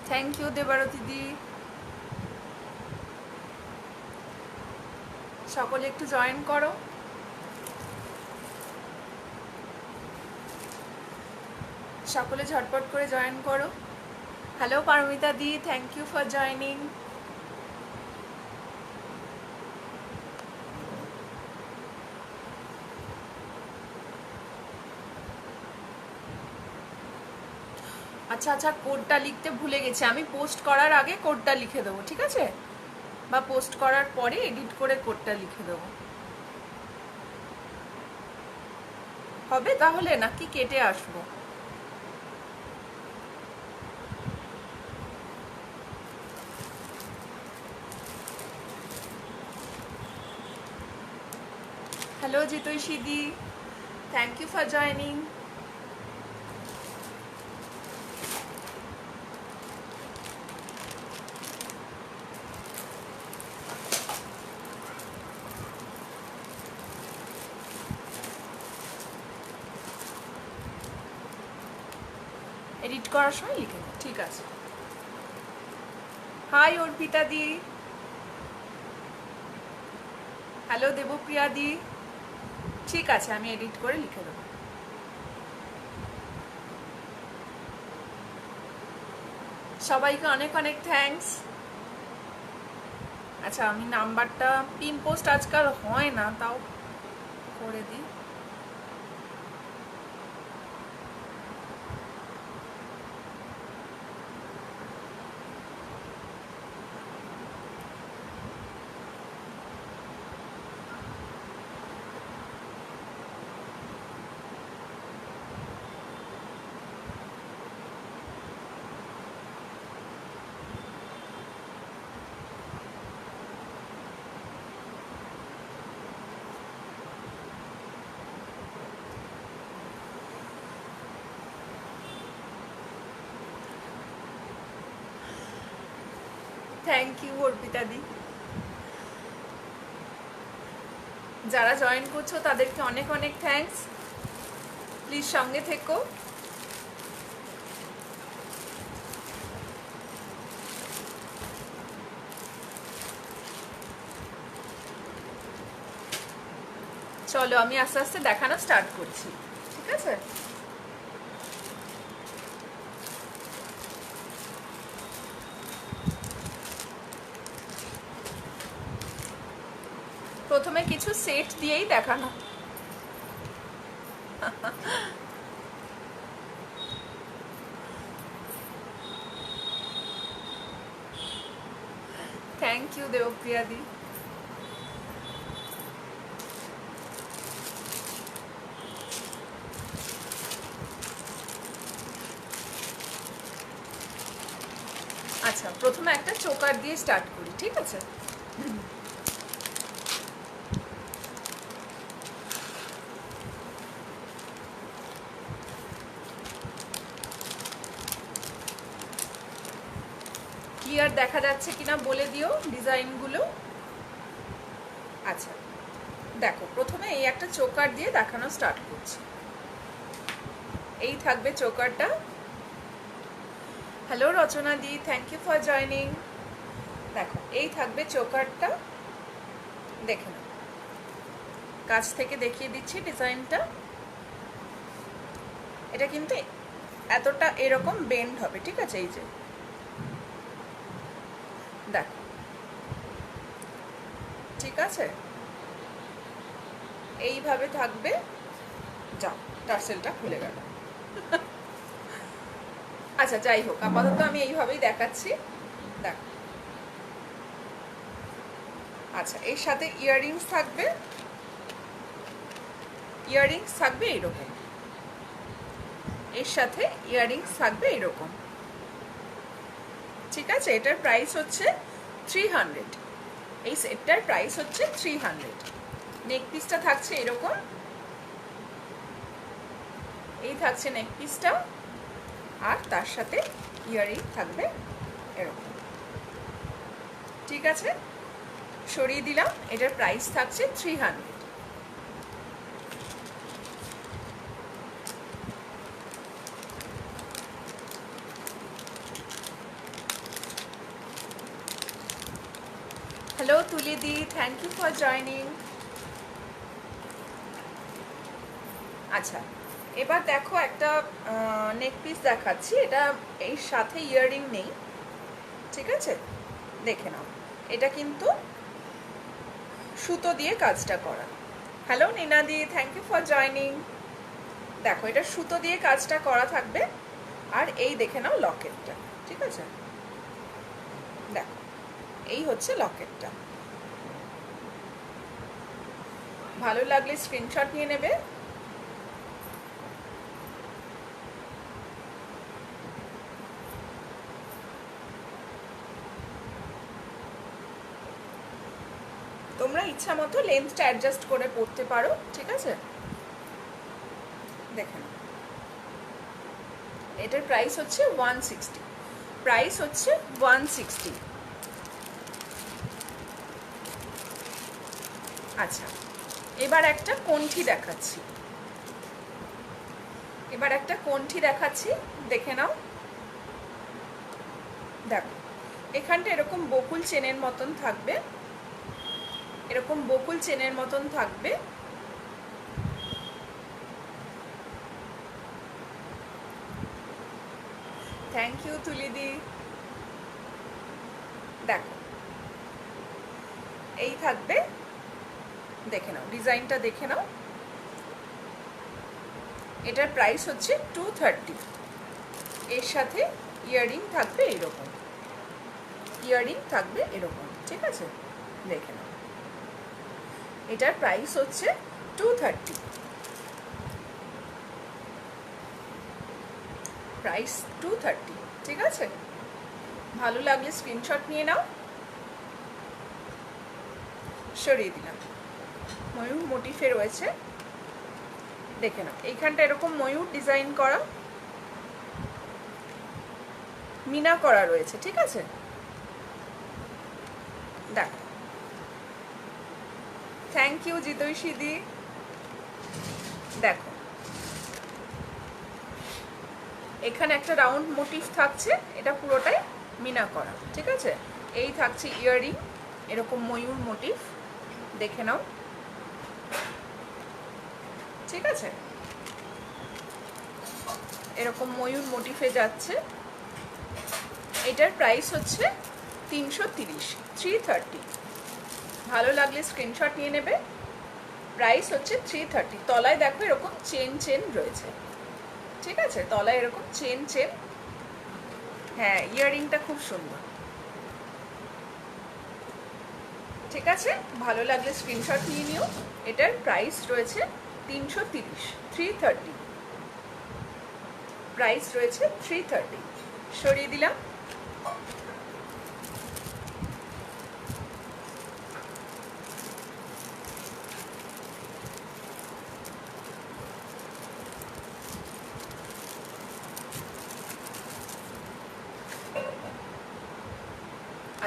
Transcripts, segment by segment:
Thank you Debarati দি। সকলে একটু join করো। সকলে ঝটপট করে জয়েন করো। Hello Paromita di, thank you for joining. আচ্ছা আচ্ছা, কোডটা লিখতে ভুলে গেছি, আমি পোস্ট করার আগে কোডটা লিখে দেবো, ঠিক আছে? বা পোস্ট করার পরে এডিট করে কোডটা লিখে দেবো। হবে তাহলে, নাকি কেটে আসবো? হ্যালো জিতৈষী দি, thank you for joining. Edit করার সময় লিখে দেবো, ঠিক আছে। হাই অর্পিতা দি, হ্যালো দেবপ্রিয়া দি, ঠিক আছে, আমি এডিট করে লিখে দেবো। সবাইকে অনেক অনেক থ্যাঙ্কস। আচ্ছা, আমি নাম্বারটা, পিন পোস্ট আজকাল হয় না, তাও করে দিই। থ্যাংক ইউ অর্পিতা দি। যারা জয়েন করছো তাদেরকে অনেক অনেক থ্যাঙ্কস। প্লিজ সঙ্গে থেকো। চলো আমি আস্তে আস্তে দেখানো স্টার্ট করছি, ঠিক আছে? প্রথমে কিছু সেট দিয়েই দেখানো। থ্যাংক ইউ দেবপ্রিয়া দি। আচ্ছা, প্রথমে একটা চোকার দিয়ে স্টার্ট করি, ঠিক আছে? ক্লিয়ার দেখা যাচ্ছে কিনা বলে দিও ডিজাইনগুলো। আচ্ছা দেখো, প্রথমে এই একটা চোকার দিয়ে দেখানো স্টার্ট করছি। এই থাকবে চোকারটা। হ্যালো রচনা দি, থ্যাংক ইউ ফর জয়নিং। দেখো, এই থাকবে চোকারটা, দেখে নাও। কাছ থেকে দেখিয়ে দিচ্ছি ডিজাইনটা। এটা কিন্তু এতটা এরকম বেন্ড হবে, ঠিক আছে? এই যে দেখো, ঠিক আছে? এইভাবে থাকবে। যাও, টার্সেলটা খুলে গেল। আচ্ছা যাই হোক, আপাতত আমি এইভাবেই দেখাচ্ছি। দেখো, আচ্ছা, এর সাথে ইয়াররিংস থাকবে। ইয়াররিংস থাকবে এইরকম, এর সাথে ইয়াররিংস থাকবে এরকম, ঠিক আছে? এটার প্রাইস হচ্ছে 300। এই সেটটার প্রাইস হচ্ছে 300। নেক পিসটা থাকছে এরকম, এই থাকছে নেক পিসটা, আর তার সাথে ইয়াররিং থাকবে এরকম, ঠিক আছে? সরিয়ে দিলাম। এটার প্রাইস থাকছে 300। হ্যালো তুলিদি, থ্যাংক ইউ ফর জয়নিং। আচ্ছা, এবার দেখো একটা নেক পিস দেখাচ্ছি। এটা এর সাথে ইয়াররিং নেই, ঠিক আছে? দেখে নাও, এটা কিন্তু সুতো দিয়ে কাজটা করা। হ্যালো নিনাদি, থ্যাংক ইউ ফর জয়নিং। দেখো, এটা সুতো দিয়ে কাজটা করা থাকবে। আর এই দেখে নাও লকেটটা, ঠিক আছে? দেখো, এই হচ্ছে লকেটটা। ভালো লাগলে স্ক্রিনশট নিয়ে নেবে। তোমরা ইচ্ছা মতো লেন্থটা অ্যাডজাস্ট করে পড়তে পারো, ঠিক আছে? দেখেন, এটার প্রাইস হচ্ছে 160। প্রাইস হচ্ছে 160। আচ্ছা, এবার একটা কণ্ঠি দেখাচ্ছি। দেখে নাও। দেখো, এখানটা এরকম বকুল চেনের মতন থাকবে, থ্যাংক ইউ তুলিদি। দেখো, এই থাকবে, দেখে নাও ডিজাইনটা, দেখে নাও। এটার প্রাইস হচ্ছে 230। এর সাথে ইয়াররিং থাকবে এরকম, ঠিক আছে? দেখে নাও, এটার প্রাইস হচ্ছে 230। প্রাইস 230, ঠিক আছে? ভালো লাগলে স্ক্রিনশট নিয়ে নাও। সরিয়ে দিলাম। ময়ূর মোটিফে রয়েছে, দেখে নাও। এইখানটা এরকম ময়ূর ডিজাইন করা, মিনা করা রয়েছে, ঠিক আছে? দেখো, থ্যাংক ইউ জিতৈষীদি। দেখো, এখানে একটা রাউন্ড মোটিভ থাকছে, এটা পুরোটাই মিনা করা, ঠিক আছে? এই থাকছে ইয়াররিং, এরকম ময়ূর মোটিভ, দেখে নাও, ঠিক আছে? এরকম ময়ূর মোটিফে যাচ্ছে। এটার প্রাইস হচ্ছে 330, 330। ভালো লাগলে স্ক্রিনশট নিয়ে নেবে। প্রাইস হচ্ছে 330। তলায় দেখো এরকম চেন রয়েছে, ঠিক আছে? তলায় এরকম চেন। হ্যাঁ, ইয়াররিংটা খুব সুন্দর, ঠিক আছে? ভালো লাগলে স্ক্রিনশট নিয়ে নিও। এটার প্রাইস রয়েছে 330, 330। প্রাইস রয়েছে 330। সরিয়ে দিলাম।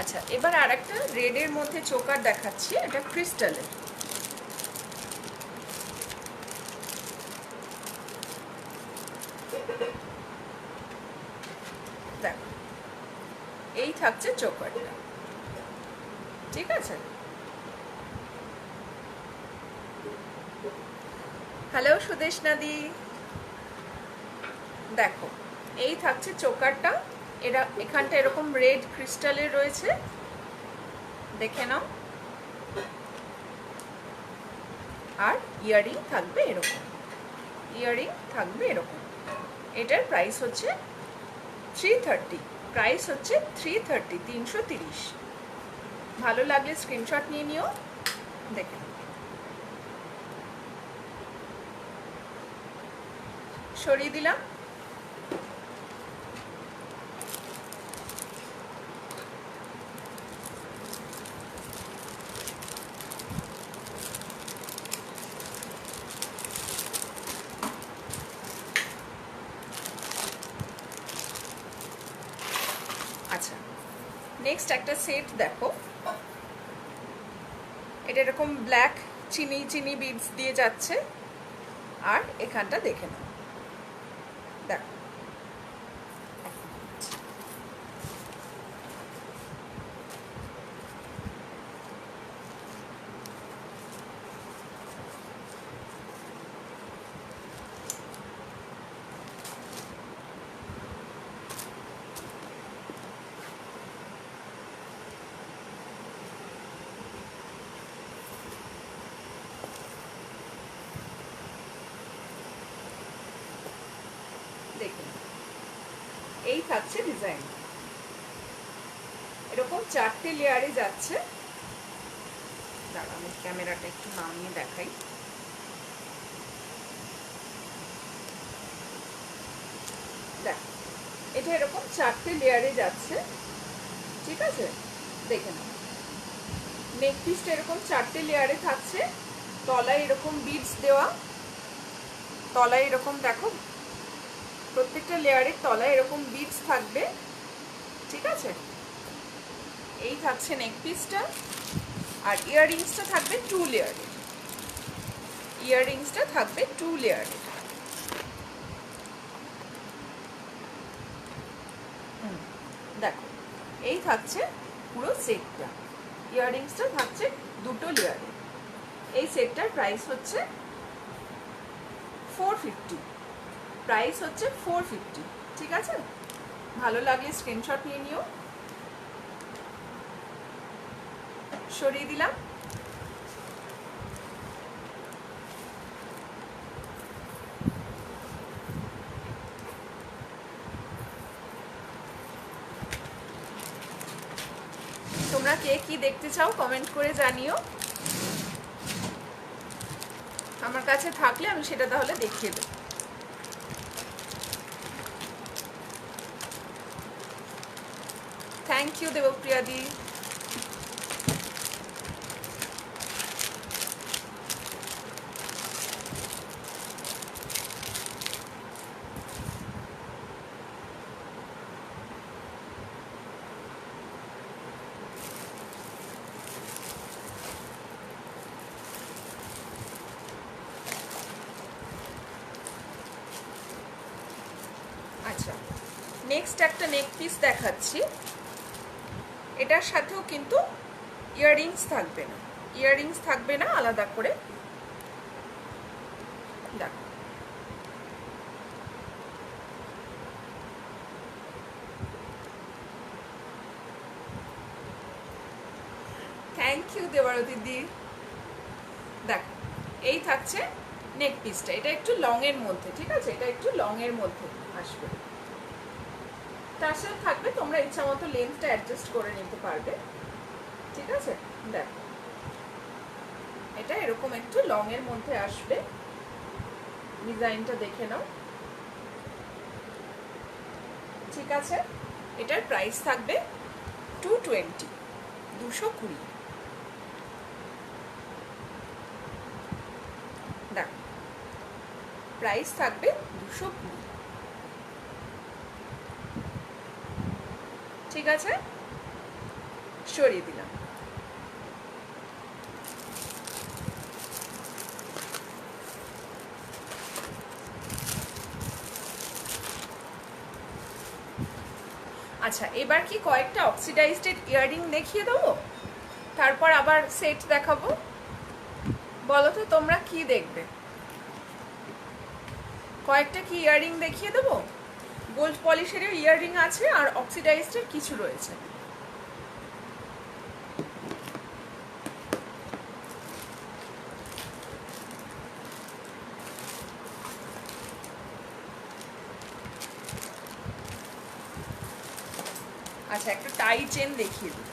আচ্ছা, এবার আর একটা রেডের মধ্যে চোকার দেখাচ্ছি। এটা ক্রিস্টালের। দেখো, এই থাকছে চোকারটা, ঠিক আছে? হ্যালো সুদেশনাদি। দেখো, এই থাকছে চোকারটা। এখানটা এরকম রেড ক্রিস্টালের রয়েছে, দেখে নাও। আর ইয়াররিং থাকবে এরকম, এটার প্রাইস হচ্ছে 330। প্রাইস হচ্ছে 330, 330। ভালো লাগলে স্ক্রিনশট নিয়ে নিও। দেখে সরিয়ে দিলাম। আচ্ছা, নেক্সট একটা সেট দেখো। এটা এরকম ব্ল্যাক চিনি বিডস দিয়ে যাচ্ছে। আর এখানটা দেখে নাও, দেখো, থাকছে ডিজাইন, এরকম 4টে লেয়ারে যাচ্ছে। দাঁড়া আমি ক্যামেরাটা একটু নামিয়ে দেখাই। দেখ, এটা এরকম 4টে লেয়ারে যাচ্ছে, ঠিক আছে? দেখে নাও, নেক পিসটা এরকম 4টে লেয়ারে থাকছে। তলায় এরকম বিডস দেওয়া, তলায় এরকম দেখো প্রত্যেকটা লেয়ারের তলায় এরকম বিডস থাকবে, ঠিক আছে? এই থাকছে নেক পিসটা। আর ইয়াররিংসটা থাকবে 2 লেয়ারে, ইয়াররিংসটা থাকবে 2 লেয়ারে। দেখো, এই থাকছে পুরো সেটটা, ইয়াররিংসটা থাকছে 2টো লেয়ারে। এই সেটটার প্রাইস হচ্ছে 450, প্রাইস হচ্ছে 450, ঠিক আছে? ভালো লাগলে স্ক্রিনশট নিয়ে নিও। সরিয়ে দিলাম। তোমরা কে কি দেখতে চাও কমেন্ট করে জানিও, আমার কাছে থাকলে আমি সেটা তাহলে দেখিয়ে দেব। থ্যাংক ইউ দেবপ্রিয়া দি। আচ্ছা, নেক্সট একটা নেক পিস দেখাচ্ছি। এটার সাথেও কিন্তু ইয়াররিংস থাকবে না, ইয়াররিংস থাকবে না আলাদা করে। দেখো, থ্যাংক ইউ দেবারতী দি। দেখো, এই থাকছে নেক পিসটা, এটা একটু লং এর মধ্যে, ঠিক আছে? এটা একটু লং এর মধ্যে আসবে। তার সাথে থাকবে, তোমরা ইচ্ছা মতো লেন্থটা অ্যাডজাস্ট করে নিতে পারবে, ঠিক আছে? দেখো, এটা এরকম একটু লং এর মধ্যে আসবে। ডিজাইনটা দেখে নাও, ঠিক আছে? এটার প্রাইস থাকবে 220, 220। দেখো, প্রাইস থাকবে 220, ঠিক আছে? সরিয়ে দিলাম। আচ্ছা, এবার কি কয়েকটা অক্সিডাইজড ইয়াররিং দেখিয়ে দেবো, তারপর আবার সেট দেখাবো? বলো তো তোমরা কি দেখবে? কয়েকটা কি ইয়াররিং দেখিয়ে দেবো? গোল্ড পলিশেরও ইয়াররিং আছে আর অক্সিডাইজডের কিছু রয়েছে। আচ্ছা, একটা টাই চেন দেখিয়ে দিই।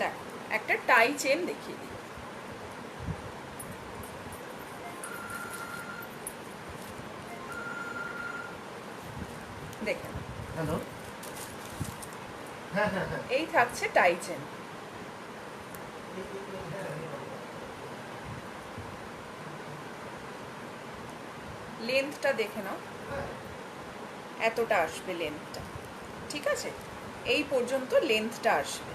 দেখ, একটা টাই চেন দেখিয়ে দিই। দেখেন, হ্যালো, হ্যাঁ হ্যাঁ হ্যাঁ, এই থাকছে টাই চেন। লেন্থটা দেখে নাও, এতটা আসবে লেন্থটা, ঠিক আছে? এই পর্যন্ত লেন্থটা আসবে,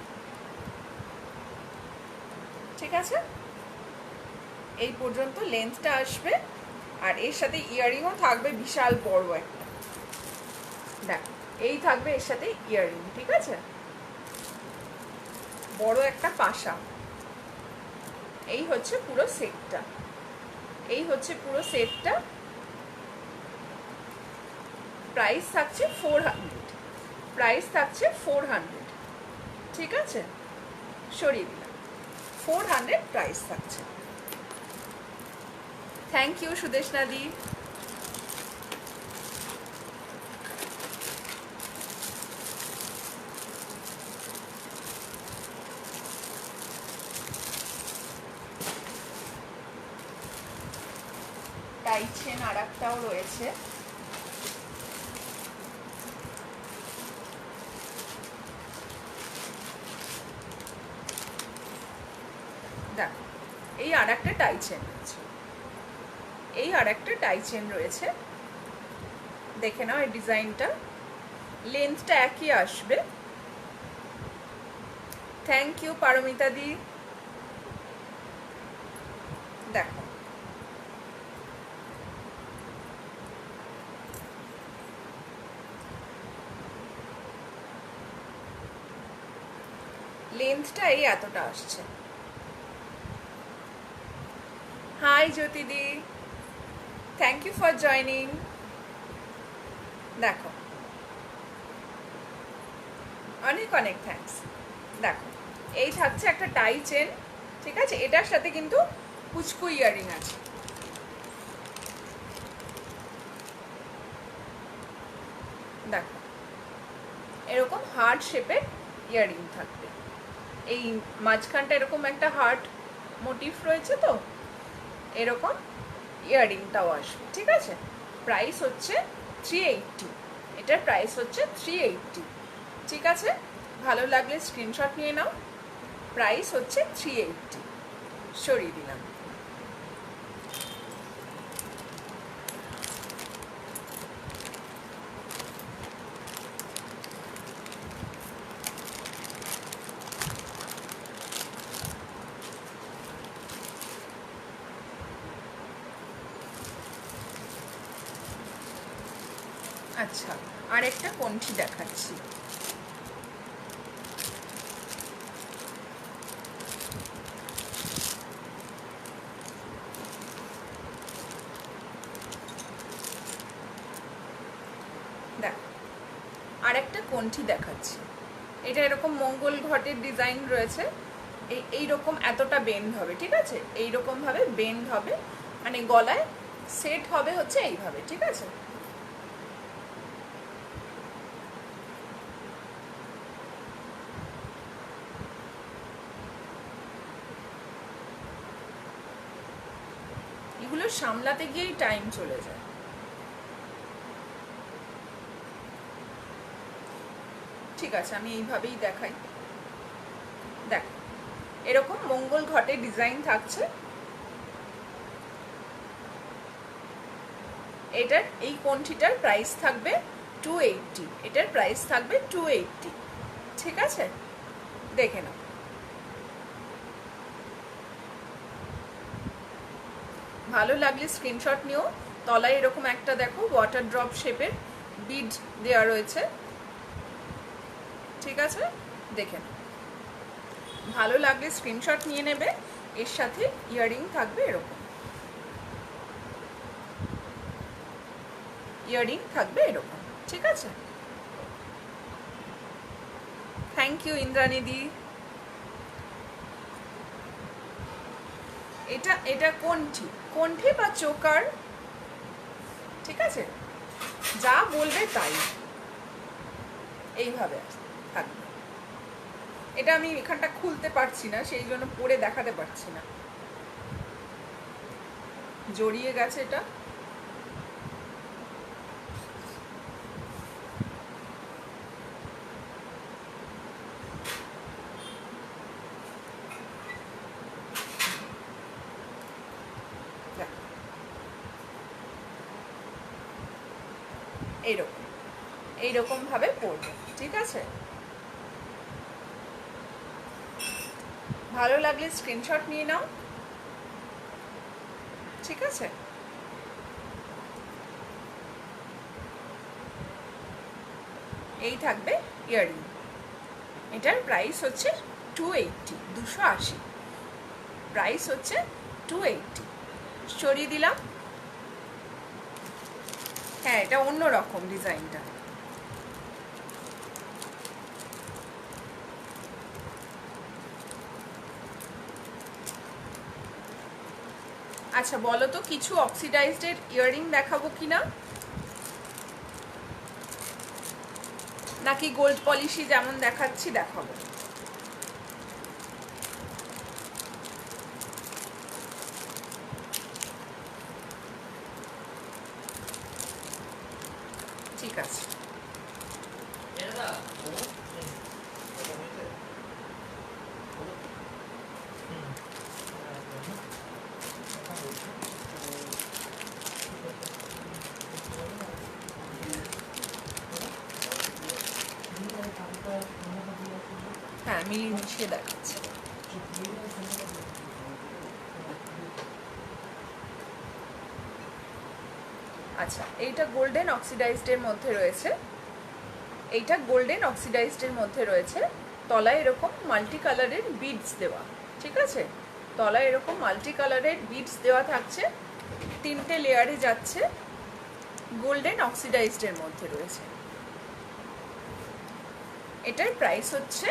ঠিক আছে? এই পর্যন্ত লেন্থটা আসবে। আর এর সাথে ইয়াররিংও থাকবে বিশাল বড় একটা। দেখ, এই থাকবে এর সাথে ইয়াররিং, ঠিক আছে? বড় একটা পাশা। এই হচ্ছে পুরো সেটটা, এই হচ্ছে পুরো সেটটা। প্রাইস থাকছে 400, প্রাইস থাকছে 400, ঠিক আছে? সরিয়ে দিলাম, 400 প্রাইস থাকছে। থ্যাংক ইউ সুদেশনা দি। টাই চেন আর একটাও রয়েছে, দেখো এই আর একটা টাই চেন রয়েছে, এই আর একটা টাই চেন রয়েছে, দেখে নাও এই ডিজাইনটা, লেন্থটা একই আসবে। থ্যাংক ইউ পারমিতা দি। দেখো লেন্থটা এই এতটা আসছে। হাই জ্যোতিদি, থ্যাংক ইউ ফর জয়নিং। দেখো অনেক অনেক থ্যাঙ্কস। দেখো এই থাকছে একটা টাই চেন, ঠিক আছে, এটার সাথে কিন্তু পুচকু ইয়ারিং আছে। দেখো এরকম হার্ট শেপের ইয়ারিং থাকবে, এই মাঝখানটা এরকম একটা হার্ট মোটিভ রয়েছে, তো এরকম ইয়ারিংটাও আসবে, ঠিক আছে। প্রাইস হচ্ছে 380, এটার প্রাইস হচ্ছে 380, ঠিক আছে। ভালো লাগলে স্ক্রিনশট নিয়ে নাও। প্রাইস হচ্ছে 380, সরিয়ে দিলাম। আচ্ছা, আর একটা কণ্ঠি দেখাচ্ছি। দেখ আর একটা কণ্ঠি দেখাচ্ছি, এটা এরকম মঙ্গল ঘটের ডিজাইন রয়েছে, এইরকম এতটা বেন্ড হবে, ঠিক আছে, এইরকম ভাবে বেন্ড হবে, মানে গলায় সেট হবে হচ্ছে এইভাবে, ঠিক আছে। এগুলো সামলাতে গিয়েই টাইম চলে যায়। ঠিক আছে, আমি এইভাবেই দেখাই। দেখ এরকম মঙ্গল ঘটে ডিজাইন থাকছে, এটার এই কণ্ঠিটার প্রাইস থাকবে 280, এটার প্রাইস থাকবে 280, ঠিক আছে। দেখে নাও, ভালো লাগলে স্ক্রিনশট নিও। তলায় এরকম একটা দেখো ওয়াটার ড্রপ শেপের বিড দেওয়া রয়েছে, ঠিক আছে, দেখে নাও। ভালো লাগলে স্ক্রিনশট নিয়ে নেবে। এর সাথে ইয়ারিং থাকবে এরকম, ইয়ারিং থাকবে এরকম, ঠিক আছে। থ্যাংক ইউ ইন্দ্রানিদি। এটা এটা কণ্ঠি বা চোকার, ঠিক আছে, যা বলবে তাই, এইভাবে থাকবে। এটা আমি এখানটা খুলতে পারছি না, সেই জন্য পরে দেখাতে পারছি না, জড়িয়ে গেছে এটা। এইরকম এইরকম ভাবে পরবে, ঠিক আছে। ভালো লাগলে স্ক্রিনশট নিয়ে নাও, ঠিক আছে। এই থাকবে ইয়ারিং, এটার প্রাইস হচ্ছে 280, 280, প্রাইস হচ্ছে 280, সরিয়ে দিলাম। হ্যাঁ, এটা অন্য রকম ডিজাইনটা। আচ্ছা বলো তো কিছু অক্সিডাইজড ইয়াররিং দেখাবো কিনা, নাকি গোল্ড পলিশি যেমন দেখাচ্ছি দেখাবো? ঠিক আছে, হ্যাঁ মিলিয়ে মিশিয়ে দেখাচ্ছি। আচ্ছা এইটা গোল্ডেন অক্সিডাইজডের মধ্যে রয়েছে, এইটা গোল্ডেন অক্সিডাইজডের মধ্যে রয়েছে। তলায় এরকম মাল্টি কালারের বিডস দেওয়া, ঠিক আছে, তলায় এরকম মাল্টি কালারের বিডস দেওয়া থাকছে, 3টে লেয়ারে যাচ্ছে, গোল্ডেন অক্সিডাইজডের মধ্যে রয়েছে। এটার প্রাইস হচ্ছে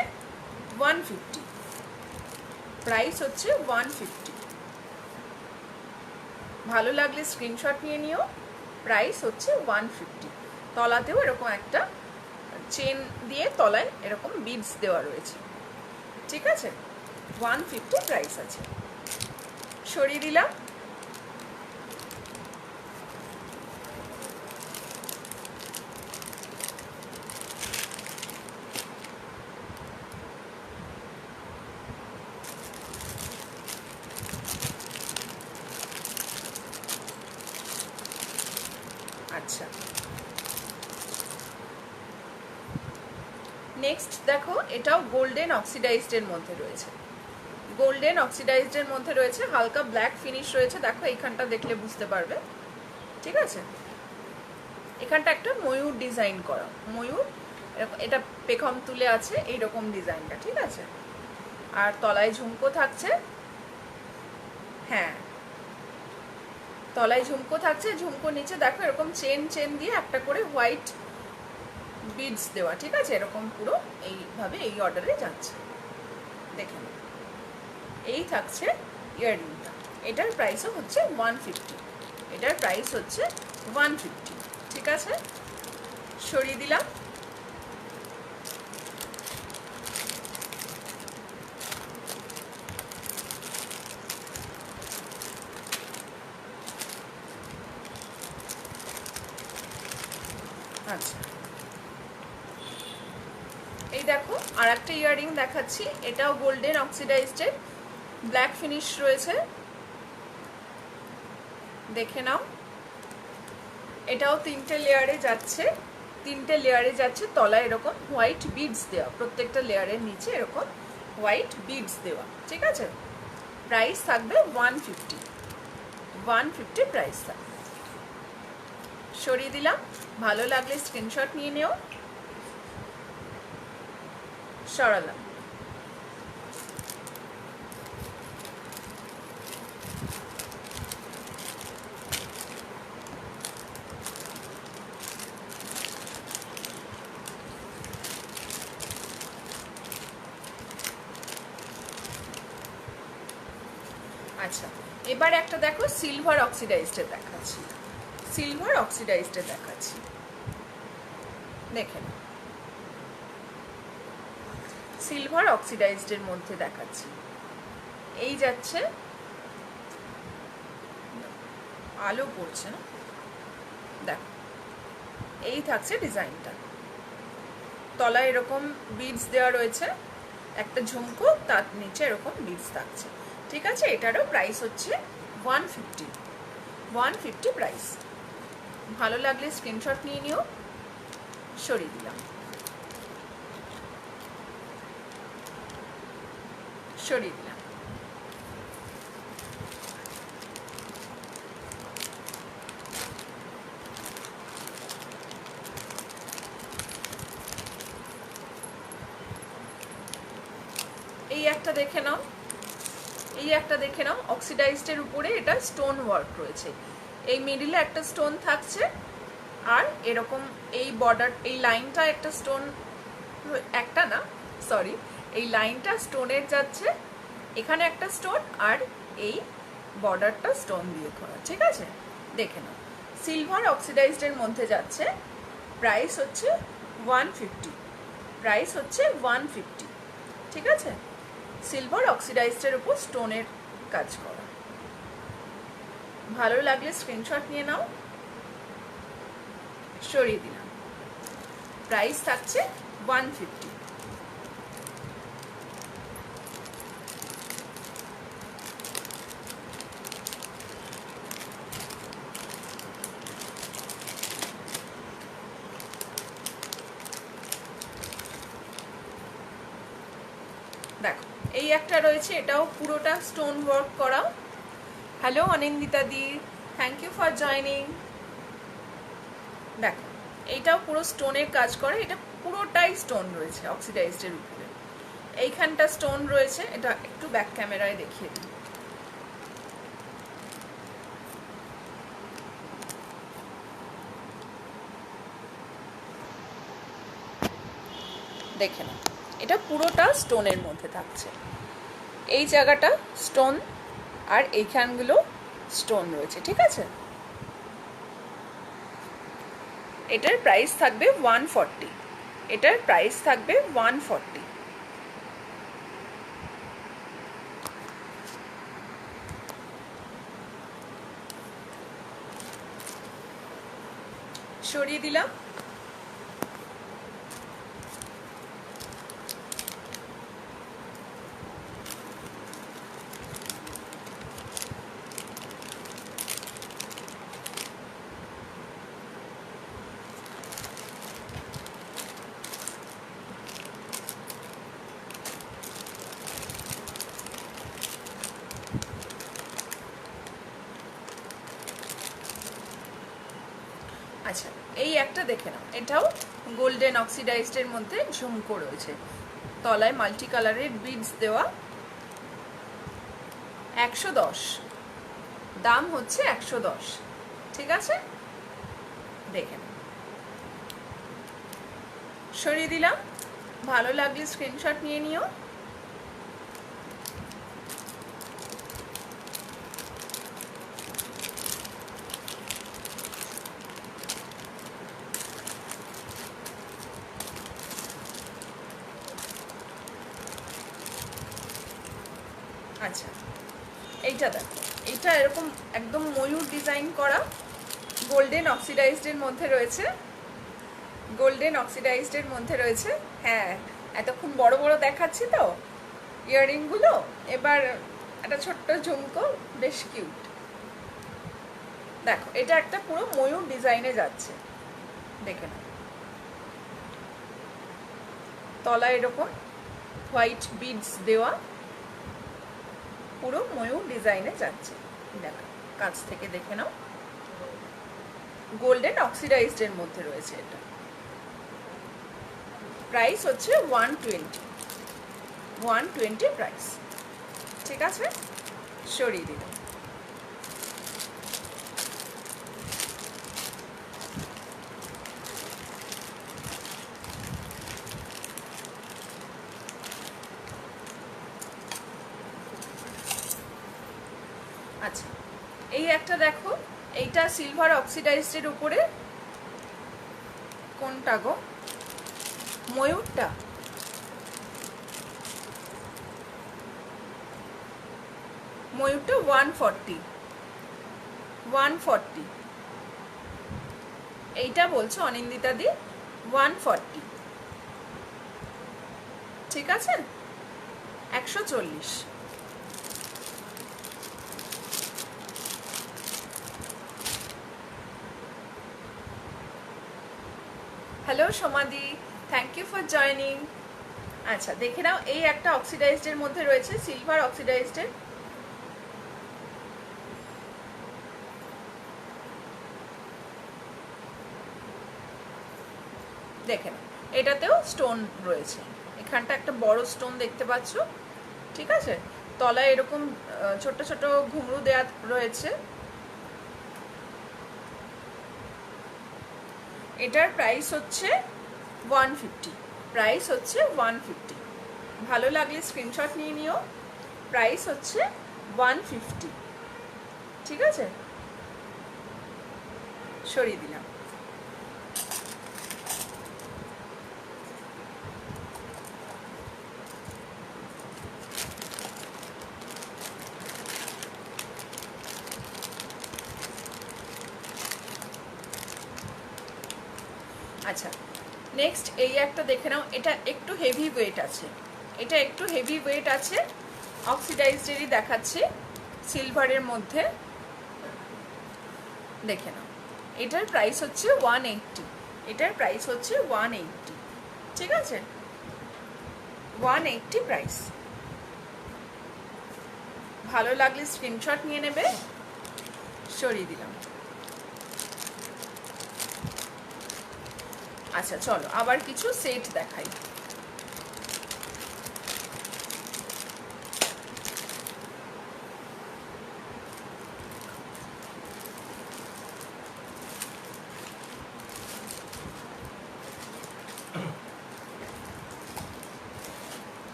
150, প্রাইস হচ্ছে 150। ভালো লাগলে স্ক্রিনশট নিয়ে নিও। প্রাইস হচ্ছে 150। তলাতেও এরকম একটা চেন দিয়ে তলায় এরকম বিডস দেওয়া রয়েছে, ঠিক আছে, 150 প্রাইস আছে। সরিয়ে দিলাম। আচ্ছা নেক্সট দেখো, এটাও গোল্ডেন অক্সিডাইজডের মধ্যে রয়েছে, গোল্ডেন অক্সিডাইজডের মধ্যে রয়েছে, হালকা ব্ল্যাক ফিনিশ রয়েছে। দেখো এইখানটা দেখলে বুঝতে পারবে, ঠিক আছে। এখানটা একটা ময়ূর ডিজাইন করা, ময়ূর এরকম, এটা পেখম তুলে আছে এইরকম ডিজাইনটা, ঠিক আছে। আর তলায় ঝুমকো থাকছে, হ্যাঁ তলায় ঝুমকো থাকছে, ঝুমকো নিচে দেখো এরকম চেন চেন দিয়ে একটা করে হোয়াইট বিডস দেওয়া, ঠিক আছে, এরকম পুরো এইভাবে এই অর্ডারে যাচ্ছে। দেখে নাও, এই থাকছে ইয়াররিংটা। এটার প্রাইসও হচ্ছে 150, এটার প্রাইস হচ্ছে 150, ঠিক আছে। সরিয়ে দিলাম। আচ্ছা এই দেখো আর একটা ইয়াররিং দেখাচ্ছি, এটাও গোল্ডেন অক্সিডাইজডের, ব্ল্যাক ফিনিশ রয়েছে, দেখে নাও। এটাও 3টে লেয়ারে যাচ্ছে, 3টে লেয়ারে যাচ্ছে, তলায় এরকম হোয়াইট বিডস দেওয়া, প্রত্যেকটা লেয়ারের নিচে এরকম হোয়াইট বিডস দেওয়া, ঠিক আছে। প্রাইস থাকবে 150, 150 প্রাইস থাকবে। সরিয়ে দিলাম। ভালো লাগলে স্ক্রিনশট নিয়ে নিও। সরালাম। আচ্ছা এবার একটা দেখো সিলভার অক্সিডাইজডের দেখাচ্ছি, সিলভার অক্সিডাইজডের দেখাচ্ছি, দেখেন সিলভার অক্সিডাইজডের মধ্যে দেখাচ্ছি। এই যাচ্ছে, আলো পড়ছে না, দেখো এই থাকছে ডিজাইনটা, তলায় এরকম বিডস দেওয়া রয়েছে, একটা ঝুমকো, তার নিচে এরকম বিডস থাকছে, ঠিক আছে। এটারও প্রাইস হচ্ছে 150, 150 প্রাইস। ভালো লাগলে স্ক্রিনশট নিয়ে নিও। সরিয়ে দিলাম, সরিয়ে দিলাম। এই একটা দেখে নাও, এই একটা দেখে নাও, অক্সিডাইজডের উপরে এটা স্টোন ওয়ার্ক রয়েছে, এই মিডিলে একটা স্টোন থাকছে, আর এরকম এই বর্ডার, এই লাইনটা একটা স্টোন, একটা না সরি, এই লাইনটা স্টোনের যাচ্ছে, এখানে একটা স্টোন, আর এই বর্ডারটা স্টোন দিয়ে করা, ঠিক আছে? দেখে নাও, সিলভার অক্সিডাইজডের মধ্যে যাচ্ছে, প্রাইস হচ্ছে 150, প্রাইস হচ্ছে 150, ঠিক আছে? সিলভার অক্সিডাইজডের উপর স্টোনের কাজ করা। ভালো লাগলে স্ক্রিনশট নিয়ে নাও, সরিয়ে দিলাম। প্রাইস থাকছে 150। দেখো, এই একটা রয়েছে, এটাও পুরোটা স্টোন ওয়ার্ক করা। Hello Anindita di, thank you for joining. দেখো, এইটাও পুরো স্টোনের কাজ করে, এটা পুরোটাই স্টোন রয়েছে অক্সিডাইজডের উপরে। এইখানটা স্টোন রয়েছে, এটা একটু ব্যাক ক্যামেরায় দেখিয়ে দিই। দেখে নাও, এটা পুরোটা স্টোনের মধ্যে থাকছে। এই জায়গাটা স্টোন আর এইখানগুলো স্টোন রয়েছে, ঠিক আছে? এটার প্রাইস থাকবে 140, এটার প্রাইস থাকবে 140। সরিয়ে দিলাম। আচ্ছা, এই একটা দেখে নাও, এটাও গোল্ডেন অক্সিডাইজডের মধ্যে ঝুমকো রয়েছে, তলায় মাল্টি কালারের বিডস দেওয়া। 110, দাম হচ্ছে 110, ঠিক আছে? দেখে নাও, সরিয়ে দিলাম। ভালো লাগলে স্ক্রিনশট নিয়ে নিও। আচ্ছা, এইটা দেখো, এইটা এরকম একদম ময়ূর ডিজাইন করা, গোল্ডেন অক্সিডাইজডের মধ্যে রয়েছে, গোল্ডেন অক্সিডাইজডের মধ্যে রয়েছে। হ্যাঁ, এতক্ষণ বড় বড় দেখাচ্ছি তো ইয়াররিংগুলো, এবার একটা ছোট্ট ঝুমকো, বেশ কিউট। দেখো, এটা একটা পুরো ময়ূর ডিজাইনে যাচ্ছে, দেখে নাও। তলা এরকম হোয়াইট বিডস দেওয়া, পুরো ময়ূর ডিজাইনে যাচ্ছে। দেখো, কাছ থেকে দেখে নাও, গোল্ডেন অক্সিডাইজডের মধ্যে রয়েছে এটা। প্রাইস হচ্ছে 120 প্রাইস, ঠিক আছে? সরিয়ে দিলাম। আচ্ছা, এই একটা দেখো, এইটা সিলভার অক্সিডাইজডের উপরে, কোনটা গো? ময়ূরটা? ময়ূরটা 140, এইটা বলছো অনিন্দিতা দি 140, ঠিক আছে? 140। হ্যালো সোমাদি, থ্যাংক ইউ ফর জয়নিং। আচ্ছা, দেখে নাও, এই একটা অক্সিডাইজডের মধ্যে রয়েছে, সিলভার অক্সিডাইজডের। দেখে নাও, এটাতেও স্টোন রয়েছে, এখানটা একটা বড় স্টোন দেখতে পাচ্ছ, ঠিক আছে? তলায় এরকম ছোট ছোট ঘুঙরু দেয়া রয়েছে। এটার প্রাইস হচ্ছে 150, প্রাইস হচ্ছে 150। ভালো লাগলে স্ক্রিনশট নিয়ে নিও। প্রাইস হচ্ছে 150। ঠিক আছে, সরিয়ে দিলাম। আচ্ছা, নেক্সট এই একটা দেখে নাও, এটা একটু হেভি ওয়েট আছে, এটা একটু হেভি ওয়েট আছে, অক্সিডাইজডেরই দেখাচ্ছি, সিলভারের মধ্যে। দেখে নাও, এটার প্রাইস হচ্ছে 180, এটার প্রাইস হচ্ছে 180, ঠিক আছে, 180 প্রাইস। ভালো লাগলে স্ক্রিনশট নিয়ে নেবে, সরিয়ে দিলাম। আচ্ছা চলো আবার কিছু সেট দেখাই।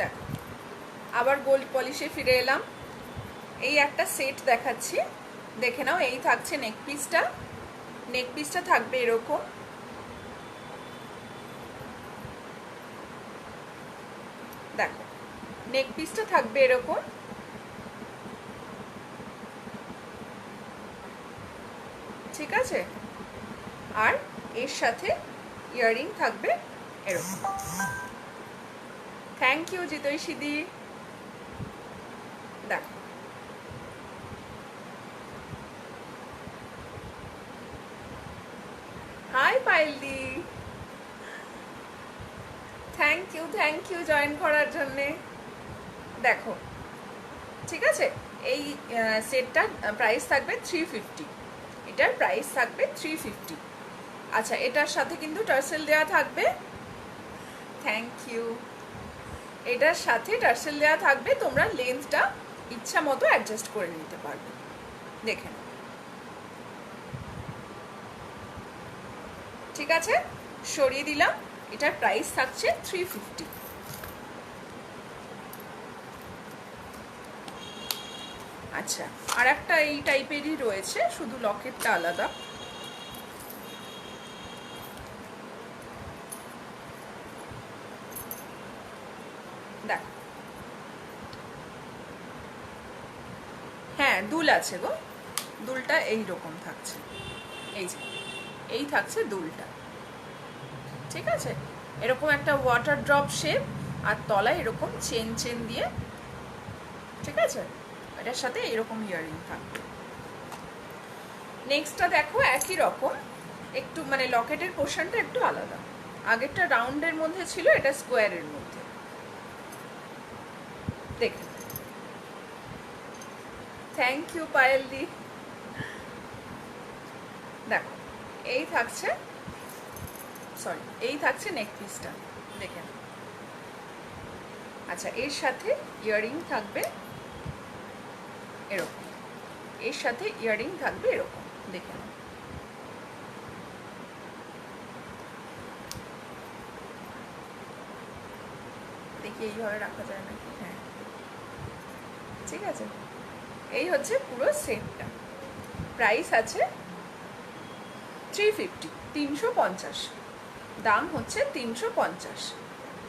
দেখো আবার গোল্ড পলিশে ফিরে এলাম। এই একটা সেট দেখাচ্ছি, দেখে নাও। এই থাকছে নেক পিসটা, নেক পিসটা থাকবে এরকম, দেখো নেক পিসটা থাকবে এরকম, ঠিক আছে, আর এর সাথে ইয়াররিং থাকবে এরকম। থ্যাংক ইউ জিতৈষীদি। দেখো হাই পাইলদি, থ্যাংক ইউ জয়েন করার জন্যে। দেখো ঠিক আছে, এই সেটটার প্রাইস থাকবে 350, এটার প্রাইস থাকবে 350। আচ্ছা, এটার সাথে কিন্তু টার্সেল দেওয়া থাকবে, থ্যাংক ইউ, এটার সাথে টার্সেল দেওয়া থাকবে, তোমরা লেন্থটা ইচ্ছা মতো অ্যাডজাস্ট করে নিতে পারবে। দেখে নাও, ঠিক আছে, সরিয়ে দিলাম। এটার প্রাইস থাকছে 350। আচ্ছা, আর একটা এই টাইপেরই রয়েছে, শুধু লকেটটা আলাদা। দেখ, হ্যাঁ দুল আছে গো, দুলটা এই রকম থাকছে, এই যে এই থাকছে দুলটা, ঠিক আছে, এরকম একটা ওয়াটার ড্রপ শেপ, আর তলায় এরকম চেন চেন দিয়ে, ঠিক আছে, এটার সাথে এরকম ইয়াররিং থাকবে। নেক্সটটা দেখো একই রকম, একটু মানে লকেটের পোর্শনটা একটু আলাদা, আগেরটা রাউন্ডের মধ্যে ছিল, এটা স্কোয়ারের মধ্যে। দেখে, থ্যাংক ইউ পায়েল দি। দেখো এই থাকছে, সরি এই থাকছে নেক পিসটা, দেখেন। আচ্ছা, এর সাথে ইয়াররিং থাকবে এরকম, এর সাথে ইয়াররিং থাকবে এরকম, দেখে নাও। দেখি এইভাবে রাখা যায় নাকি, হ্যাঁ ঠিক আছে। এই হচ্ছে পুরো সেটটা, প্রাইস আছে 350, 350, দাম হচ্ছে 350,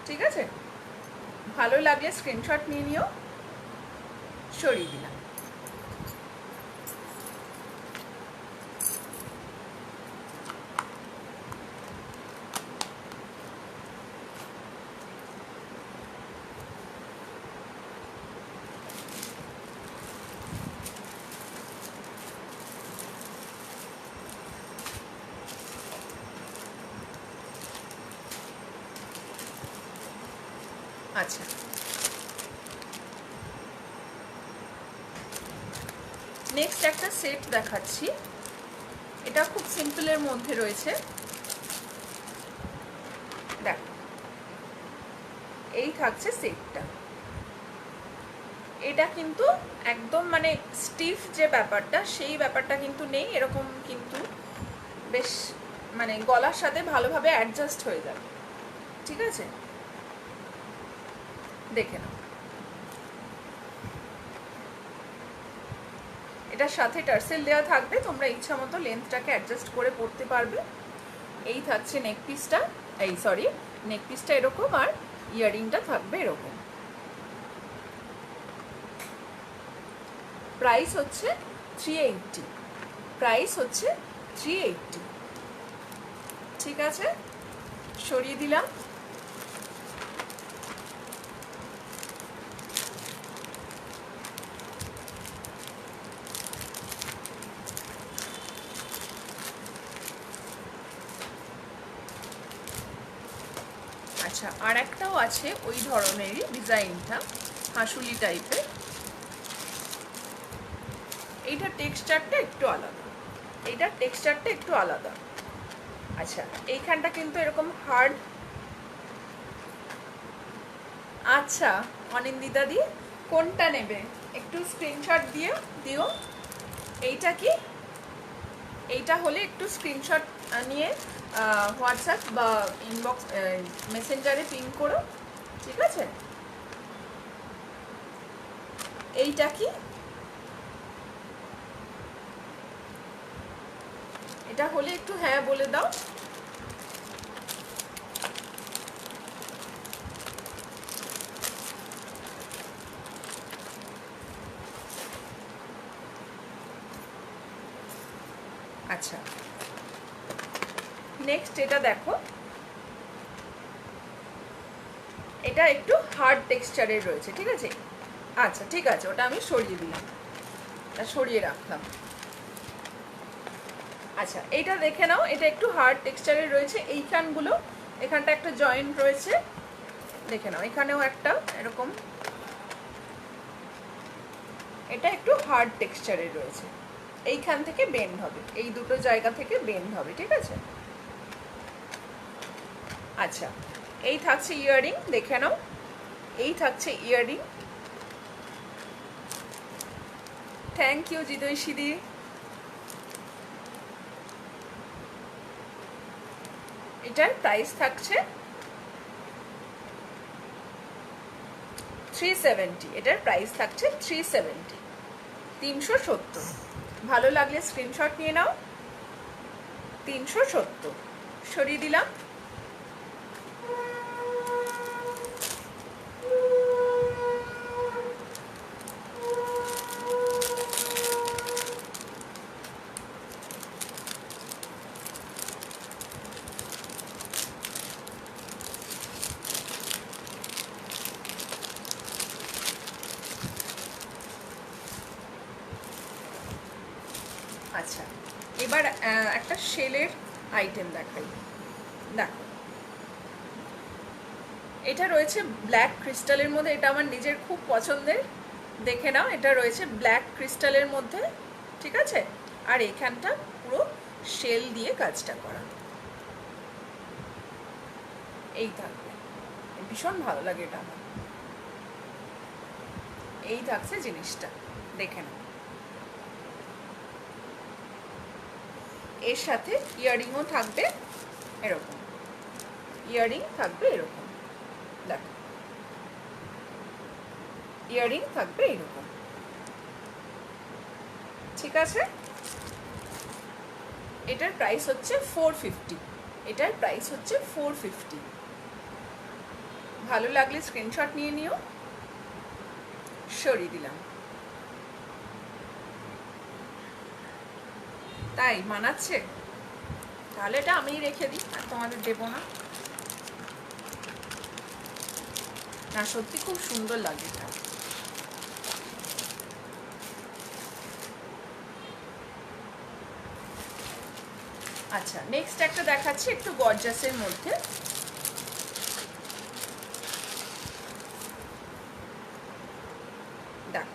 ঠিক আছে। ভালো লাগলে স্ক্রিনশট নিয়ে নিও, সরিয়ে দিলাম। আচ্ছা, নেক্সট একটা সেট দেখাচ্ছি, এটা খুব সিম্পলের মধ্যে রয়েছে। দেখো এই থাকছে সেটটা, এটা কিন্তু একদম মানে স্টিফ যে ব্যাপারটা, সেই ব্যাপারটা কিন্তু নেই, এরকম কিন্তু বেশ মানে গলার সাথে ভালোভাবে অ্যাডজাস্ট হয়ে যাবে। ঠিক আছে, দেখে নাও। এটার সাথে টার্সেল দেওয়া থাকবে, তোমরা ইচ্ছা মতো লেন্থটাকে অ্যাডজাস্ট করে পরতে পারবে। এই থাকছে নেক পিসটা, নেক পিসটা এরকম, আর ইয়াররিংটা থাকবে এরকম। প্রাইস হচ্ছে 380, প্রাইস হচ্ছে 380। ঠিক আছে, সরিয়ে দিলাম। আচ্ছা, আর একটাও আছে ওই ধরনেরই ডিজাইনটা, হাসুলি টাইপের। এইটার টেক্সচারটা একটু আলাদা, এইটার টেক্সচারটা একটু আলাদা। আচ্ছা, এইখানটা কিন্তু এরকম হার্ড। আচ্ছা অনিন্দিতা দি, কোনটা নেবে একটু স্ক্রিনশট দিও। এইটা কি, এইটা হলে একটু স্ক্রিনশট নিয়ে হোয়াটসঅ্যাপ বা ইনবক্স মেসেঞ্জারে পিং করো। ঠিক আছে, এইটা কি, এটা হলে একটু হ্যাঁ বলে দাও। আচ্ছা, নেক্সট এটা দেখো, এটা একটু হার্ড টেক্সচারের রয়েছে। ঠিক আছে, আচ্ছা ঠিক আছে, ওটা আমি সরিয়ে দিলাম, সরিয়ে রাখলাম। আচ্ছা, এইটা দেখে নাও, এটা একটু হার্ড টেক্সচারের রয়েছে। এইখানগুলো, এখানটা একটা জয়েন্ট রয়েছে, দেখে নাও, এখানেও একটা এরকম, এটা একটু হার্ড টেক্সচারের রয়েছে। এইখান থেকে বেন্ড হবে, এই দুটো জায়গা থেকে বেন্ড হবে। ঠিক আছে, আচ্ছা, এই থাকছে ইয়াররিং, দেখে নাও, এই থাকছে ইয়াররিং। থ্যাংক ইউ জিদৈশী দি। এটার প্রাইস থাকছে 370, এটার প্রাইস থাকছে 370, 370। ভালো লাগলে স্ক্রিনশট নিয়ে নাও। 370 সরিয়ে দিলাম। আচ্ছা, এবার একটা শেলের আইটেম দেখাই। দেখো, এটা রয়েছে ব্ল্যাক ক্রিস্টালের মধ্যে, এটা আমার নিজের খুব পছন্দের। দেখে নাও, এটা রয়েছে ব্ল্যাক ক্রিস্টালের মধ্যে। ঠিক আছে, আর এখানটা পুরো শেল দিয়ে কাজটা করা। এই থাকবে, ভীষণ ভালো লাগে এটা আমার। এই থাকছে জিনিসটা, দেখে নাও। এর সাথে ইয়াররিংও থাকবে এরকম, ইয়াররিং থাকবে এরকম। দেখো, ইয়াররিং থাকবে এরকম। ঠিক আছে, এটার প্রাইস হচ্ছে 450, এটার প্রাইস হচ্ছে 450। ভালো লাগলে স্ক্রিনশট নিয়ে নিও। সরিয়ে দিলাম। তাই মানাচ্ছে, তাহলে এটা আমিই রেখে দিই, আর তোমাদের দেবো না। না সত্যি খুব সুন্দর লাগে এটা। আচ্ছা, নেক্সট একটা দেখাচ্ছি একটু গর্জাসের মধ্যে। দেখ,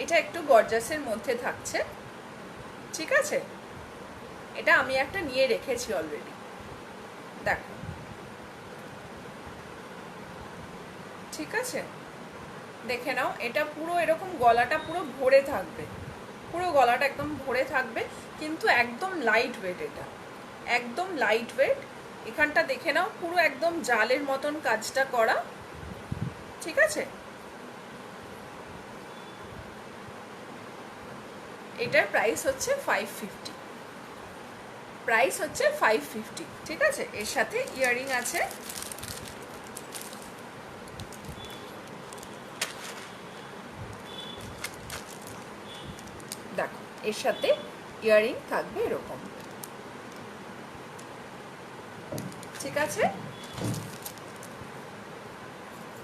এটা একটু গর্জাসের মধ্যে থাকছে। ঠিক আছে, এটা আমি একটা নিয়ে রেখেছি অলরেডি। দেখো, ঠিক আছে, দেখে নাও, এটা পুরো এরকম গলাটা পুরো ভরে থাকবে, পুরো গলাটা একদম ভরে থাকবে, কিন্তু একদম লাইট ওয়েট, এটা একদম লাইট ওয়েট। এখানটা দেখে নাও, পুরো একদম জালের মতন কাজটা করা, ঠিক আছে। এটার প্রাইস হচ্ছে 550, প্রাইস হচ্ছে 550, ঠিক আছে। এর সাথে ইয়াররিং আছে, দেখো এর সাথে ইয়াররিং থাকবে এরকম, ঠিক আছে।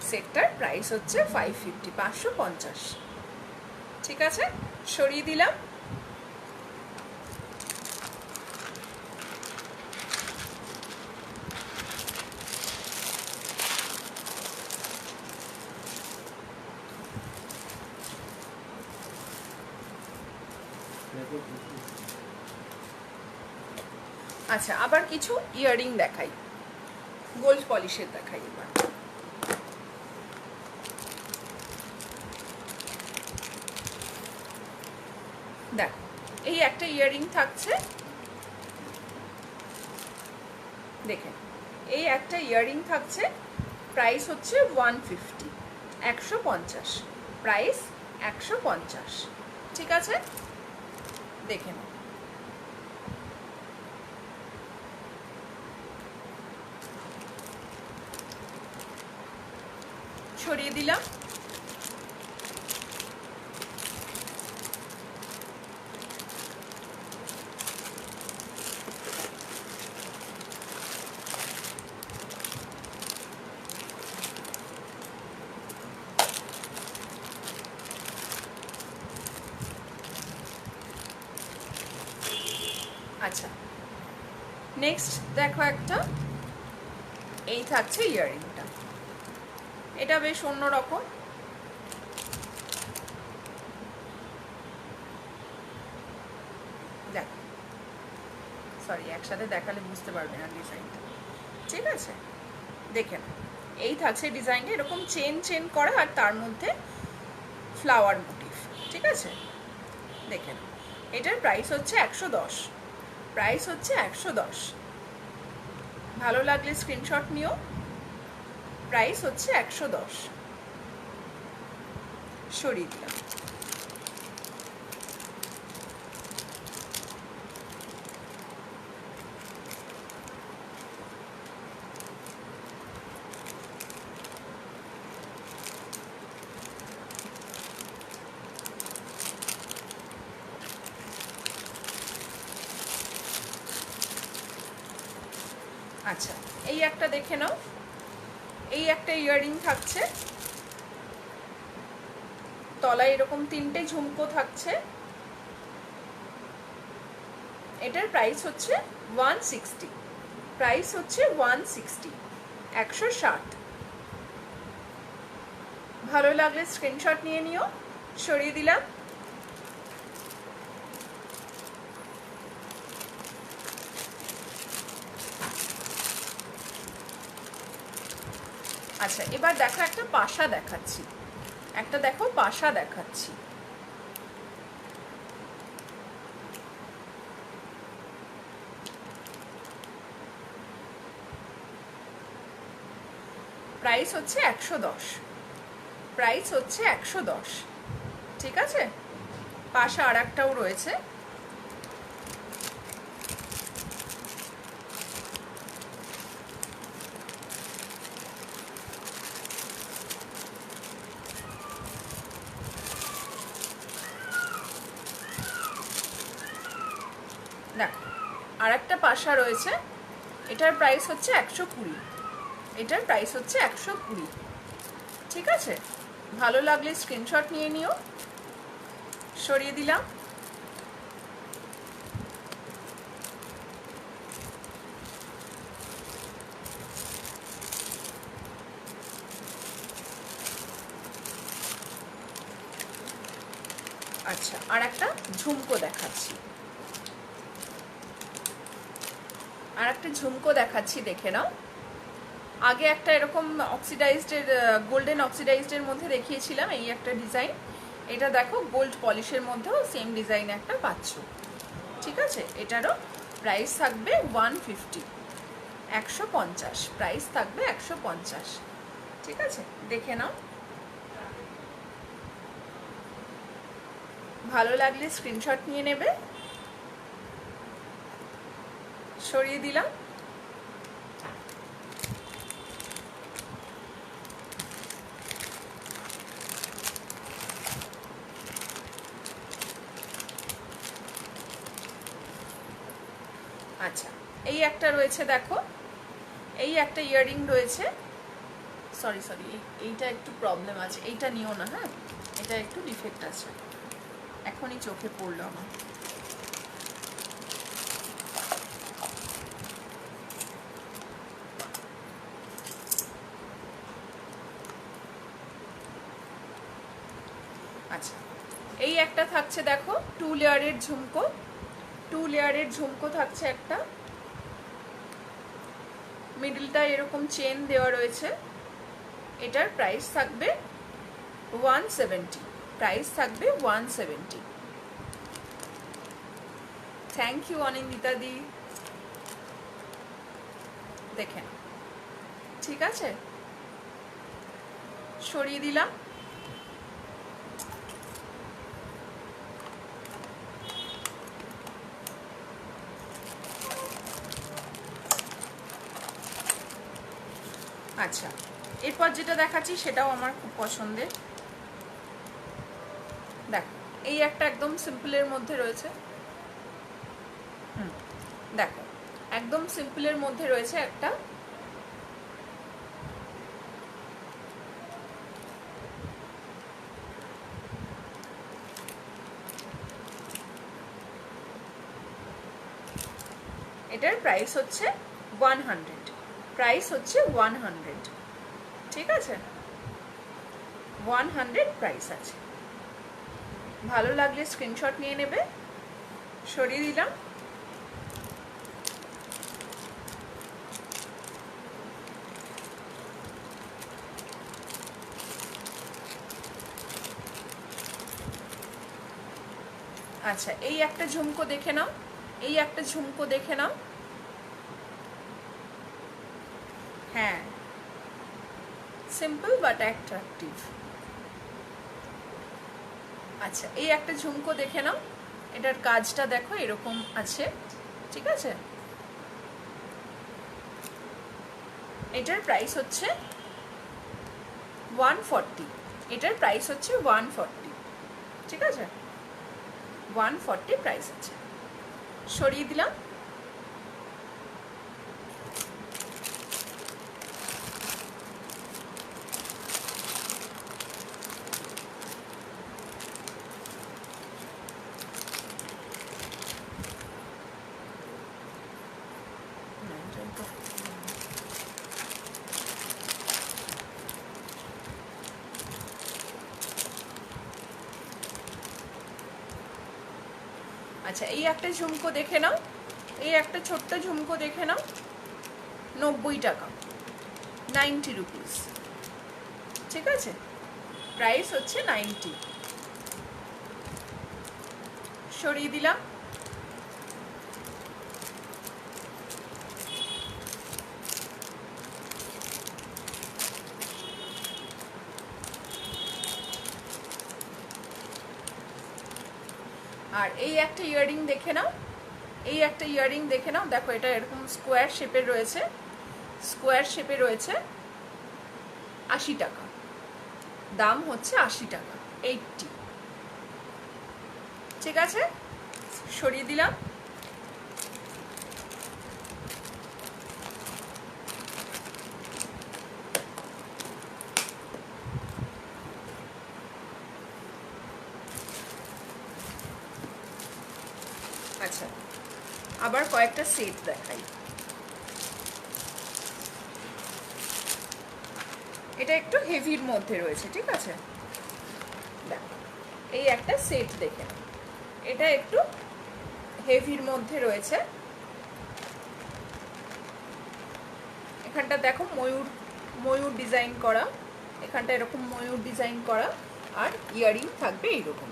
সেটটার প্রাইস হচ্ছে 550, 550, ঠিক আছে। সরিয়ে দিলাম। আচ্ছা, আবার কিছু ইয়াররিং দেখাই, গোল্ড পলিশের দেখাই এবার। দেখো এই একটা ইয়াররিং থাকছে, দেখেন এই একটা ইয়াররিং থাকছে, প্রাইস হচ্ছে 150, 150, প্রাইস 150, ঠিক আছে। দেখে নাও, সরিয়ে দিলাম। আচ্ছা, নেক্সট দেখো একটা, এই থাকছে ইয়াররিংটা, এটা বেশ অন্যরকম, দেখো সরি একসাথে দেখালে বুঝতে পারবে না ডিজাইনটা, ঠিক আছে। দেখেন এই থাকছে ডিজাইনটা এরকম চেন চেন করা, আর তার মধ্যে ফ্লাওয়ার মোটিভ, ঠিক আছে। দেখেন এটার প্রাইস হচ্ছে 110, প্রাইস হচ্ছে 110, ভালো লাগলে স্ক্রিনশট নিও, প্রাইস হচ্ছে 110, সরিয়ে দিলাম। আচ্ছা, এই একটা দেখে নাও, এই একটা ইয়াররিং থাকছে, তলায় এরকম 3টে ঝুমকো থাকছে, এটার প্রাইস হচ্ছে 160, প্রাইস হচ্ছে 160, 160, ভালো লাগলে স্ক্রিনশট নিয়ে নিও, সরিয়ে দিলাম। আচ্ছা, এবার দেখো একটা পাশা দেখাচ্ছি, একটা দেখো পাশা দেখাচ্ছি, প্রাইস হচ্ছে 110, প্রাইস হচ্ছে 110, ঠিক আছে। পাশা আর একটাও রয়েছে, দেখো আর একটা পাশা রয়েছে, এটার প্রাইস হচ্ছে 120, এটার প্রাইস হচ্ছে 120, ঠিক আছে। ভালো লাগলে স্ক্রিনশট নিয়ে নিও, সরিয়ে দিলাম। আচ্ছা, আর একটা ঝুমকো দেখাচ্ছি, আর একটা ঝুমকো দেখাচ্ছি, দেখে নাও। আগে একটা এরকম অক্সিডাইজডের গোল্ডেন অক্সিডাইজডের মধ্যে দেখিয়েছিলাম এই একটা ডিজাইন, এটা দেখো গোল্ড পলিশের মধ্যেও সেম ডিজাইন একটা পাচ্ছ, ঠিক আছে। এটারও প্রাইস থাকবে 150, 150, প্রাইস থাকবে 150। ঠিক আছে, দেখে নাও। ভালো লাগলে স্ক্রিনশট নিয়ে নেবে। সরিয়ে দিলাম। আচ্ছা, এই একটা রয়েছে, দেখো এই একটা ইয়াররিং রয়েছে। সরি এইটা একটু প্রবলেম আছে, এইটা নিও না, হ্যাঁ এটা একটু ডিফেক্ট আছে, এখনই চোখে পড়লো আমার। আচ্ছা, এই একটা থাকছে দেখো 2 লেয়ারের ঝুমকো, 2 লেয়ারের ঝুমকো থাকছে একটা, মিডলটা এরকম চেন দেওয়া রয়েছে। এটার প্রাইস থাকবে 170, প্রাইস থাকবে 170। থ্যাংক ইউ অনিন্দিতা দি, দেখেন। ঠিক আছে, সরিয়ে দিলাম। আচ্ছা, এরপর যেটা দেখাচ্ছি সেটাও আমার খুব পছন্দের। দেখো এই একটা একদম সিম্পলের মধ্যে রয়েছে। দেখো একদম সিম্পলের মধ্যে রয়েছে একটা, এটার প্রাইস হচ্ছে 100, প্রাইস হচ্ছে 100। ঠিক আছে, 100 প্রাইস আছে। ভালো লাগলে স্ক্রিনশট নিয়ে নেবে। সরিয়ে দিলাম। আচ্ছা, এই একটা ঝুমকো দেখে নাও, এই একটা ঝুমকো দেখে নাও। হ্যাঁ, সিম্পল বাট অ্যাট্রাকটিভ। আচ্ছা, এই একটা ঝুমকো দেখে নাও, এটার কাজটা দেখো এরকম আছে। ঠিক আছে, এটার প্রাইস হচ্ছে 140, এটার প্রাইস হচ্ছে 140। ঠিক আছে, 140 প্রাইস আছে। সরিয়ে দিলাম। আচ্ছা, এই একটা ঝুমকো দেখে নাও, এই একটা ছোট্ট ঝুমকো দেখে নাও, 90 টাকা, 90 রুপিস। ঠিক আছে, প্রাইস হচ্ছে 90। সরিয়ে দিলাম। আর এই একটা ইয়াররিং দেখে নাও, এই একটা ইয়াররিং দেখে নাও। দেখো এটা এরকম স্কোয়ার শেপের রয়েছে, স্কোয়ার শেপে রয়েছে, 80 টাকা, দাম হচ্ছে 80 টাকা, 80। ঠিক আছে, সরিয়ে দিলাম। আচ্ছা, আবার কয়েকটা সেট দেখাই। এটা একটু হেভির মধ্যে রয়েছে। ঠিক আছে, দেখো এই একটা সেট দেখে, এটা একটু হেভির মধ্যে রয়েছে। এখানটা দেখো ময়ূর, ময়ূর ডিজাইন করা, এখানটা এরকম ময়ূর ডিজাইন করা, আর ইয়াররিং থাকবে এইরকম,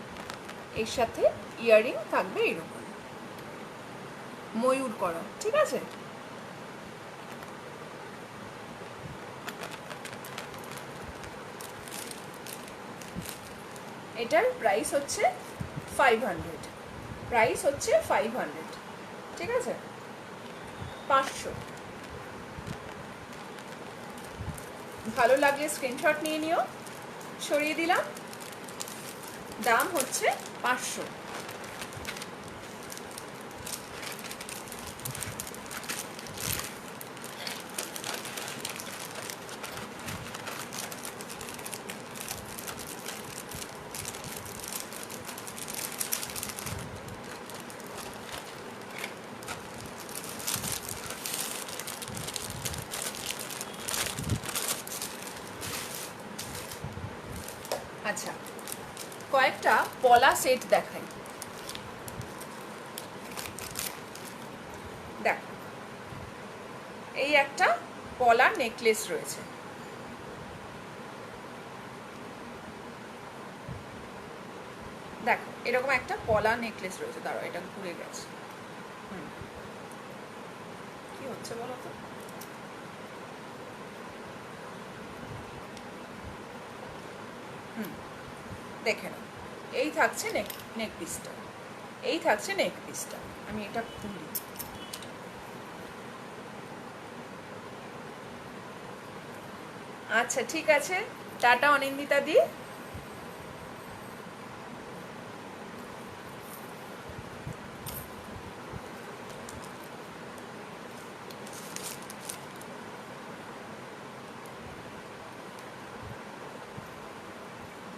এর সাথে ইয়াররিং থাকবে এইরকম। ময়ূর করা, ঠিক আছে। এটার প্রাইস হচ্ছে 500, প্রাইস হচ্ছে 500, ঠিক আছে, 500। ভালো লাগলে স্ক্রিনশট নিয়ে নিও, সরিয়ে দিলাম। দাম হচ্ছে 500। আচ্ছা, কয়েকটা পলা সেট দেখাই। দেখো, এই একটা পলা নেকলেস রয়েছে, দেখো এরকম একটা পলা নেকলেস রয়েছে। দাঁড়াও, এটা ঘুরে গেছে, কি হচ্ছে বলো তো। দেখে নাও, এই থাকছে নেক পিসটা, এই থাকছে নেক পিসটা। আমি এটা খুলি, আচ্ছা ঠিক আছে, টাটা অনিন্দিতা দি।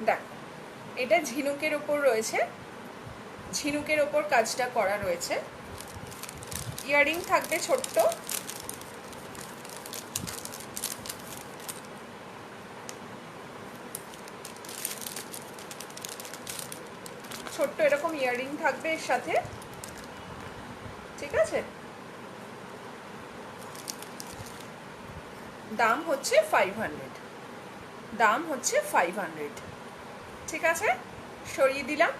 দেখো, এটা ঝিনুকের ওপর রয়েছে, ঝিনুকের ওপর কাজটা করা রয়েছে। ইয়াররিং থাকবে ছোট্ট, ছোট্ট এরকম ইয়াররিং থাকবে এর সাথে, ঠিক আছে। দাম হচ্ছে 500, দাম হচ্ছে 500, ঠিক আছে, সরিয়ে দিলাম।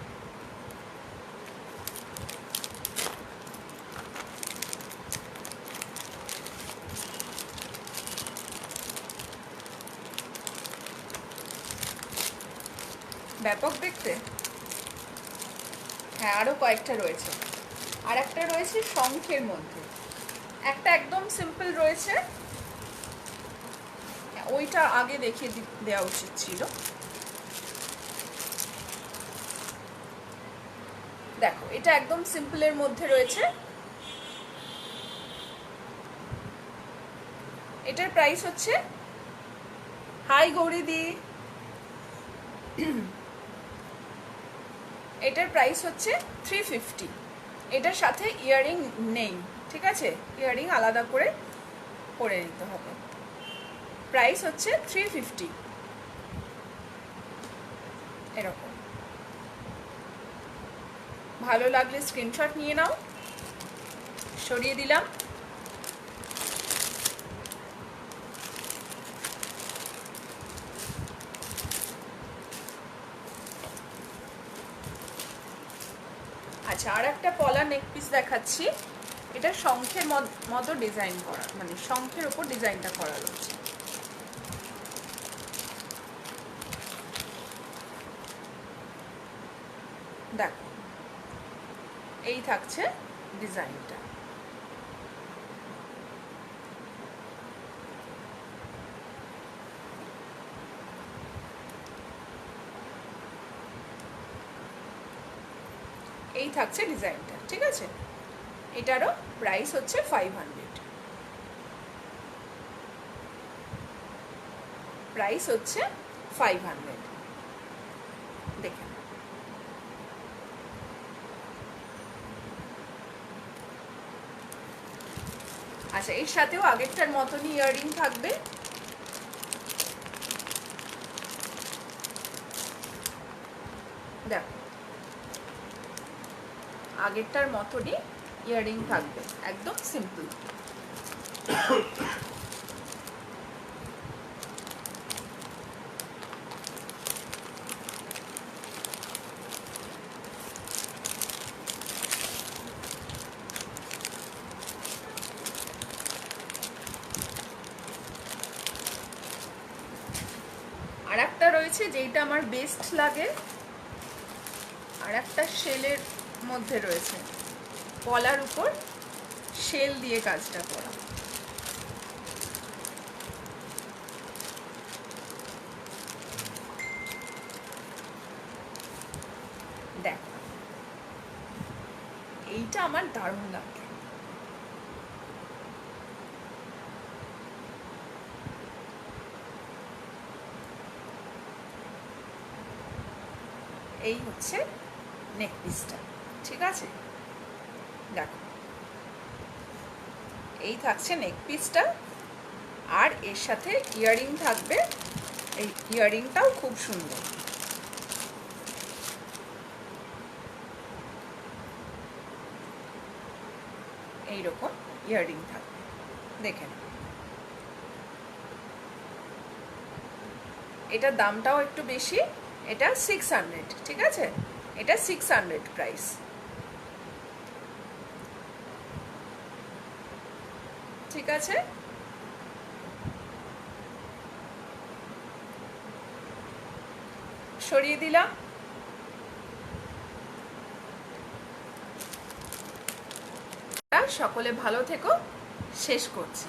ব্যাপক দেখতে। হ্যাঁ, আরো কয়েকটা রয়েছে, আর একটা রয়েছে শঙ্খের মধ্যে, একটা একদম সিম্পল রয়েছে, ওইটা আগে দেখিয়ে দেওয়া উচিত ছিল। দেখো, এটা একদম সিম্পলের মধ্যে রয়েছে, এটার প্রাইস হচ্ছে, হাই গৌরীদি, এটার প্রাইস হচ্ছে 350। এটার সাথে ইয়াররিং নেই, ঠিক আছে, ইয়াররিং আলাদা করে পরে নিতে হবে। প্রাইস হচ্ছে 350, এরকম। ভালো লাগলে স্ক্রিনশট নিয়ে নাও, সরিয়ে দিলাম। আচ্ছা, আর একটা পলা নেক পিস দেখাচ্ছি, এটা শঙ্খের মতো ডিজাইন করা, মানে শঙ্খের ওপর ডিজাইনটা করা রয়েছে। দেখো, এই থাকছে ডিজাইনটা। এই থাকছে ডিজাইনটা, ঠিক আছে। এটারও প্রাইস হচ্ছে 500, প্রাইস হচ্ছে 500, দেখেন। আচ্ছা, এর সাথেও আগেরটার মতনই ইয়াররিং থাকবে, দেখো আগেরটার মতনই ইয়াররিং থাকবে, একদম সিম্পল। আর একটা রয়েছে যেটা আমার বেস্ট লাগে, আর একটা শেলের মধ্যে রয়েছে, পলার উপর শেল দিয়ে কাজটা করা। দেখো এইটা আমার দারুণ লাগে। এই হচ্ছে নেক পিসটা, ঠিক আছে? দেখো এই থাকছে নেক পিসটা, আর এর সাথে ইয়াররিং থাকবে। এই ইয়াররিংটাও খুব সুন্দর। এইরকম ইয়াররিং থাকবে, দেখেন। এটার দামটাও একটু বেশি, এটা 600, ঠিক আছে? এটা 600 প্রাইস। ঠিক আছে, সরিয়ে দিলাম। সকলে ভালো থেকো, শেষ করছি।